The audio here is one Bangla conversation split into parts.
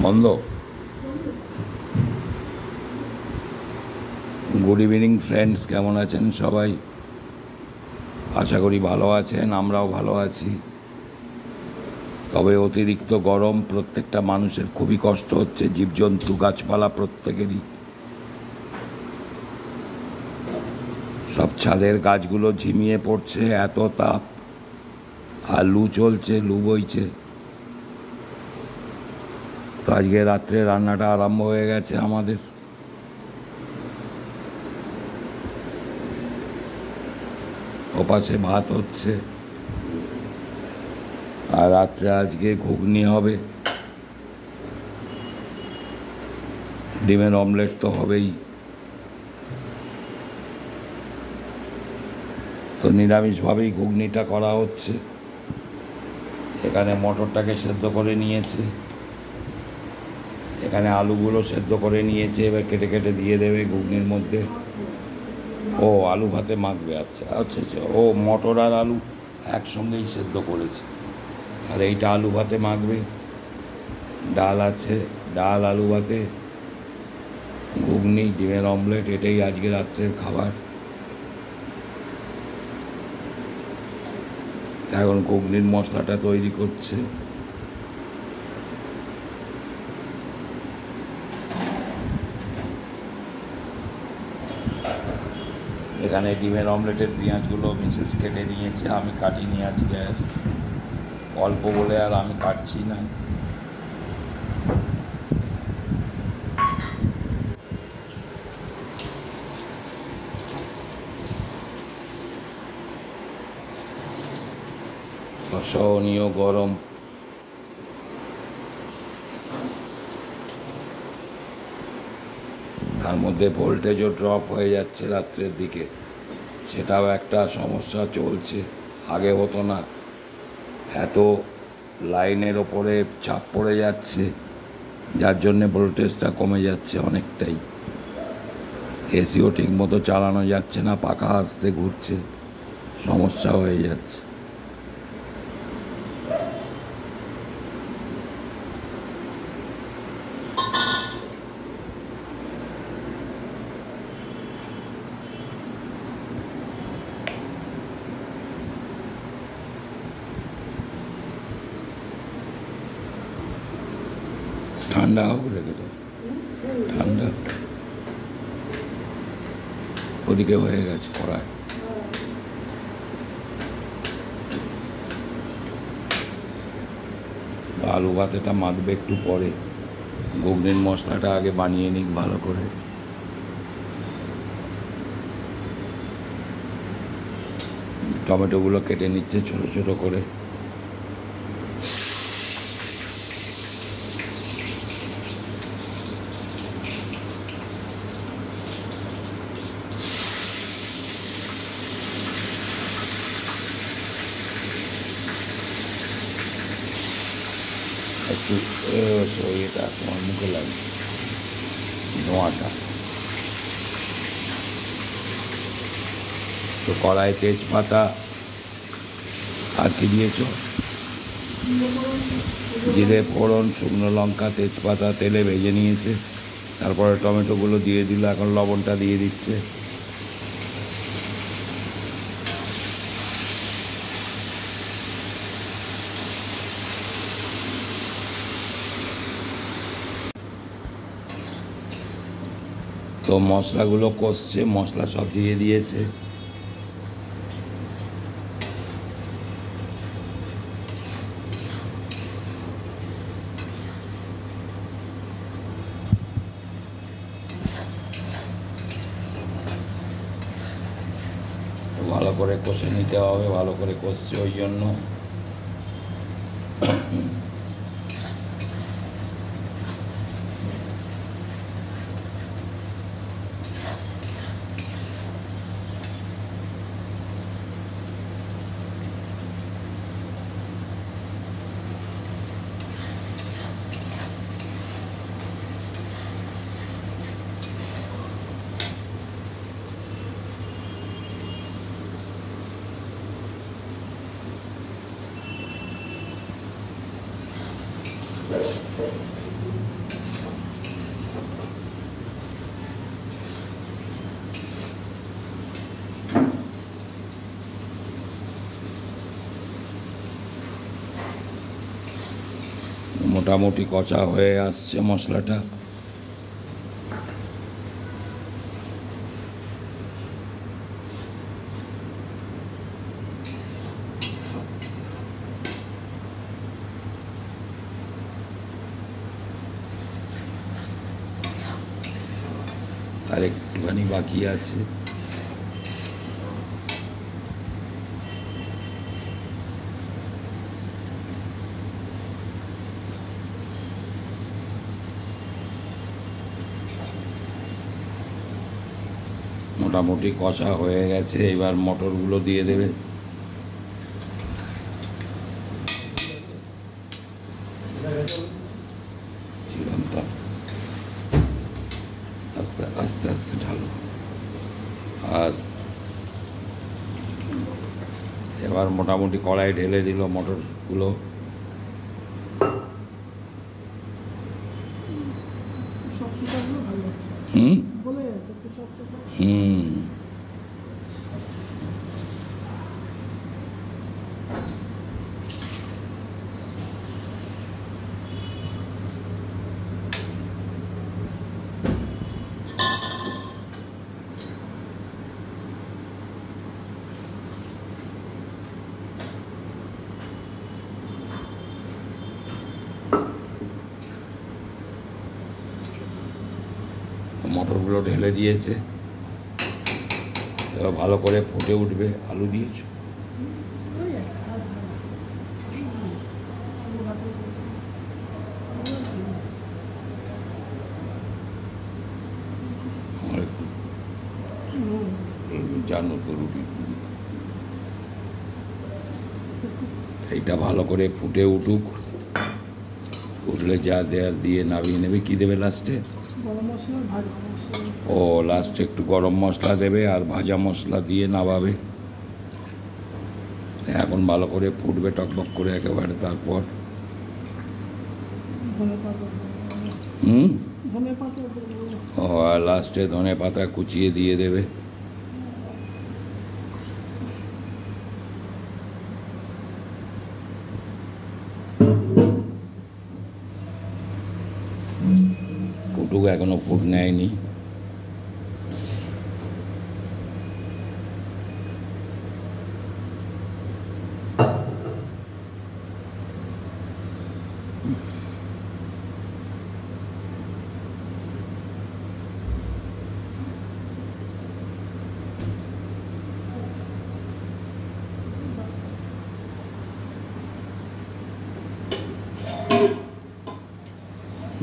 বন্ধ। গুড ইভিনিং ফ্রেন্ডস, কেমন আছেন সবাই? আশা করি ভালো আছেন, আমরাও ভালো আছি। তবে অতিরিক্ত গরম প্রত্যেকটা মানুষের খুবই কষ্ট হচ্ছে, জীবজন্তু গাছপালা প্রত্যেকেরই। সব ছাদের গাছগুলো ঝিমিয়ে পড়ছে, এত তাপ। আর লু চলছে, লু বইছে। তো আজকে রাত্রে রান্নাটা আরম্ভ হয়ে গেছে আমাদের। ওপাশে ভাত হচ্ছে, আর রাত্রে আজকে ঘুগনি হবে, ডিমের অমলেট তো হবেই। তো নিরামিষভাবেই ঘুগনিটা করা হচ্ছে। এখানে মটরটাকে সেদ্ধ করে নিয়েছে, এখানে আলুগুলো সেদ্ধ করে নিয়েছে, এবার কেটে কেটে দিয়ে দেবে ঘুগনির মধ্যে। ও আলু ভাতে মাখবে, আচ্ছা আচ্ছা আচ্ছা। ও মটর আর আলু একসঙ্গেই সেদ্ধ করেছে, আর এইটা আলু ভাতে মাখবে। ডাল আছে, ডাল আলু ভাতে, ঘুগনি, ডিমের অমলেট, এটাই আজকে রাত্রের খাবার। এখন ঘুগনির মশলাটা তৈরি করছে। এখানে ডিমের অমলেটের পেঁয়াজগুলো মিসেস কেটে নিয়েছে, আমি কাটিনি আজকে, আর অল্প বলে আর আমি কাটছি না। অসহনীয় গরম। তার মধ্যে ভোল্টেজও ড্রপ হয়ে যাচ্ছে রাত্রের দিকে, সেটাও একটা সমস্যা চলছে। আগে হতো না, এত লাইনের ওপরে চাপ পড়ে যাচ্ছে, যার জন্যে ভোল্টেজটা কমে যাচ্ছে অনেকটাই। এসিও ঠিক মতো চালানো যাচ্ছে না, পাখা আস্তে ঘুরছে, সমস্যা হয়ে যাচ্ছে। ঠান্ডা হোক, রেখে দাও, ঠান্ডা। ওদিকে হয়ে গেছে কড়ায়। আলু ভাতেটা মাখবে একটু পরে, ঘুগনির মশলাটা আগে বানিয়ে নিক ভালো করে। টমেটোগুলো কেটে নিচ্ছে ছোটো ছোটো করে। একটু এটা তোমার মুখে লাগছে, ধোঁয়াটা। তো কড়াই তেজপাতা আর কি দিয়েছ? জিরে ফোড়ন, শুকনো লঙ্কা, তেজপাতা তেলে ভেজে নিয়েছে। তারপরে টমেটোগুলো দিয়ে দিল, এখন লবণটা দিয়ে দিচ্ছে। তো মশলাগুলো কষছে, মশলা সব দিয়ে দিয়েছে। ভালো করে কষে নিতে হবে, ভালো করে কষছে ওই জন্য। মোটামুটি কষা হয়ে আসছে মশলাটা। আর একটুখানি বাকি আছে। মোটামুটি কষা হয়ে গেছে, এবার মটরগুলো দিয়ে দেবে। আস্তে আস্তে আস্তে ঢালো। এবার মোটামুটি কড়াই ঢেলে দিল মটরগুলো। হুম হুম মটরগুলো ঢেলে দিয়েছে, এবার ভালো করে ফুটে উঠবে। আলু দিয়েছো? আমার একটু জানো তো রুটি, এইটা ভালো করে ফুটে উঠুক। উঠলে যা দেওয়ার দিয়ে নামিয়ে নেবে। কি দেবে লাস্টে? ও লাস্টে একটু গরম মশলা দেবে আর ভাজা মশলা দিয়ে নামাবে। এখন ভালো করে ফুটবে টকবক করে একেবারে। তারপর ও আর লাস্টে ধনে পাতা কুচিয়ে দিয়ে দেবে। ফুটুক, এখনো ফুট নেয়নি।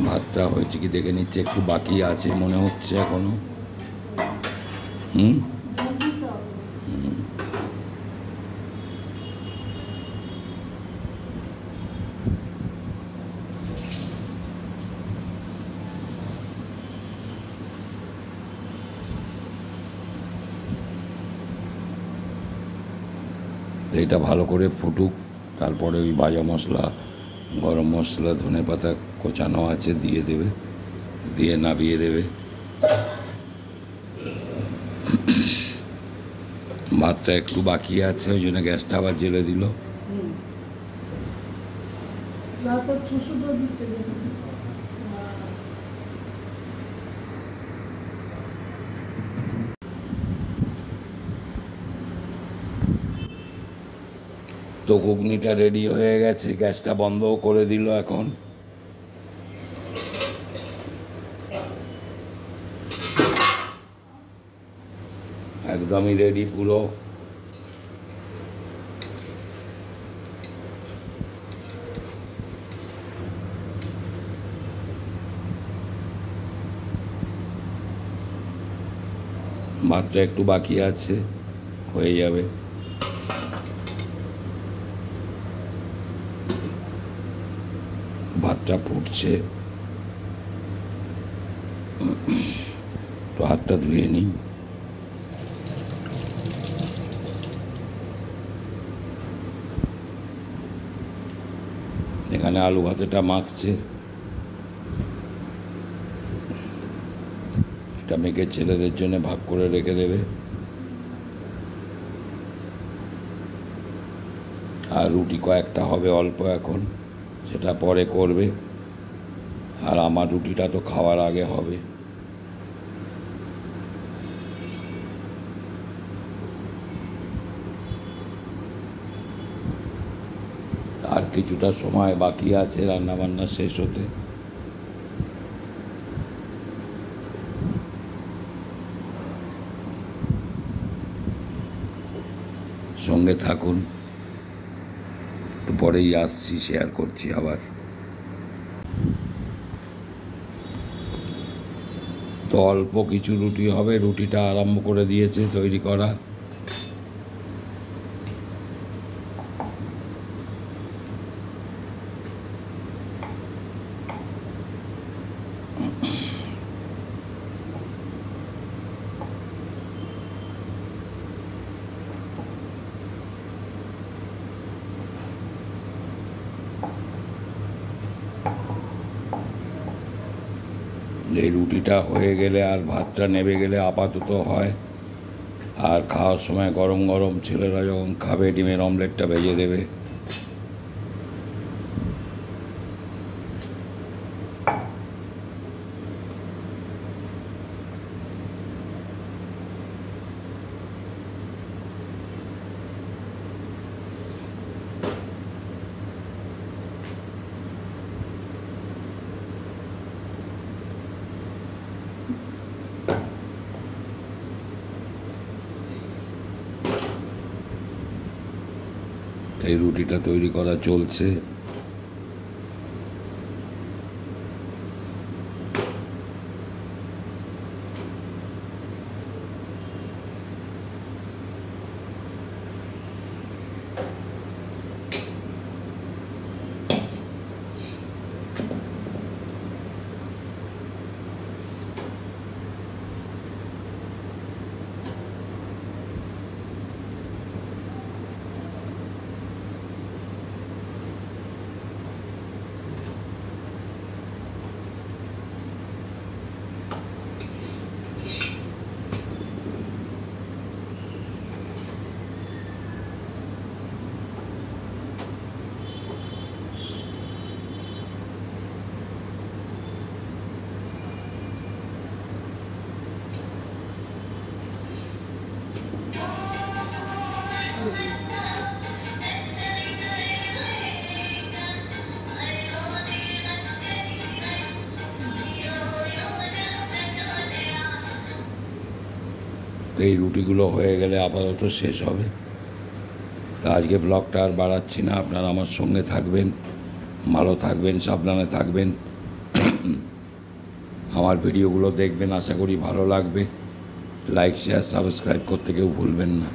ভাতটা হয়েছে কি দেখে নিচ্ছে, একটু বাকি আছে মনে হচ্ছে এখনো। হুম এটা ভালো করে ফুটুক। তারপরে ওই ভাজা মশলা, গরম মশলা, ধনে পাতা কোচানো আছে দিয়ে দেবে, দিয়ে নামিয়ে দেবে। ভাতটা একটু বাকি আছে, ওই জন্য গ্যাসটা আবার জেলে দিল। তো ঘুগনিটা রেডি হয়ে গেছে, গ্যাসটা বন্ধও করে দিল এখন। একদমই রেডি পুরো। ভাতটা একটু বাকি আছে, হয়ে যাবে। ভাতটা ফুটছে, তো হাতটা ধুয়ে নিই। এখানে আলু ভাতেটা মাখছে, এটা মেখে ছেলেদের জন্য ভাগ করে রেখে দেবে। আর রুটি কয়েকটা হবে অল্প এখন, সেটা পরে করবে, আর আমার রুটিটা তো খাওয়ার আগে হবে। আর কিছুটা সময় বাকি আছে রান্নাবান্না শেষ হতে। সঙ্গে থাকুন, একটু পরেই আসছি, শেয়ার করছি আবার। তো অল্প কিছু রুটি হবে, রুটিটা আরম্ভ করে দিয়েছে তৈরি করা। এই রুটিটা হয়ে গেলে আর ভাতটা নেবে গেলে আপাতত হয়, আর খাওয়ার সময় গরম গরম ছেলেরা যখন খাবে ডিমের অমলেটটা ভেজে দেবে। এই রুটিটা তৈরি করা চলছে। তো এই রুটিগুলো হয়ে গেলে আপাতত শেষ হবে। আজকে ব্লগটা আর বাড়াচ্ছি না, আপনারা আমার সঙ্গে থাকবেন, ভালো থাকবেন, সাবধানে থাকবেন, আমার ভিডিওগুলো দেখবেন, আশা করি ভালো লাগবে। লাইক শেয়ার সাবস্ক্রাইব করতে কেউ ভুলবেন না।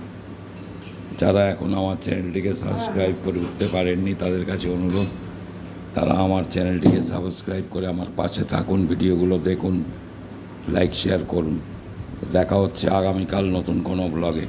যারা এখন আমার চ্যানেলটিকে সাবস্ক্রাইব করে উঠতে পারেননি তাদের কাছে অনুরোধ, তারা আমার চ্যানেলটিকে সাবস্ক্রাইব করে আমার পাশে থাকুন, ভিডিওগুলো দেখুন, লাইক শেয়ার করুন। দেখা হচ্ছে আগামীকাল নতুন কোনো ব্লগে।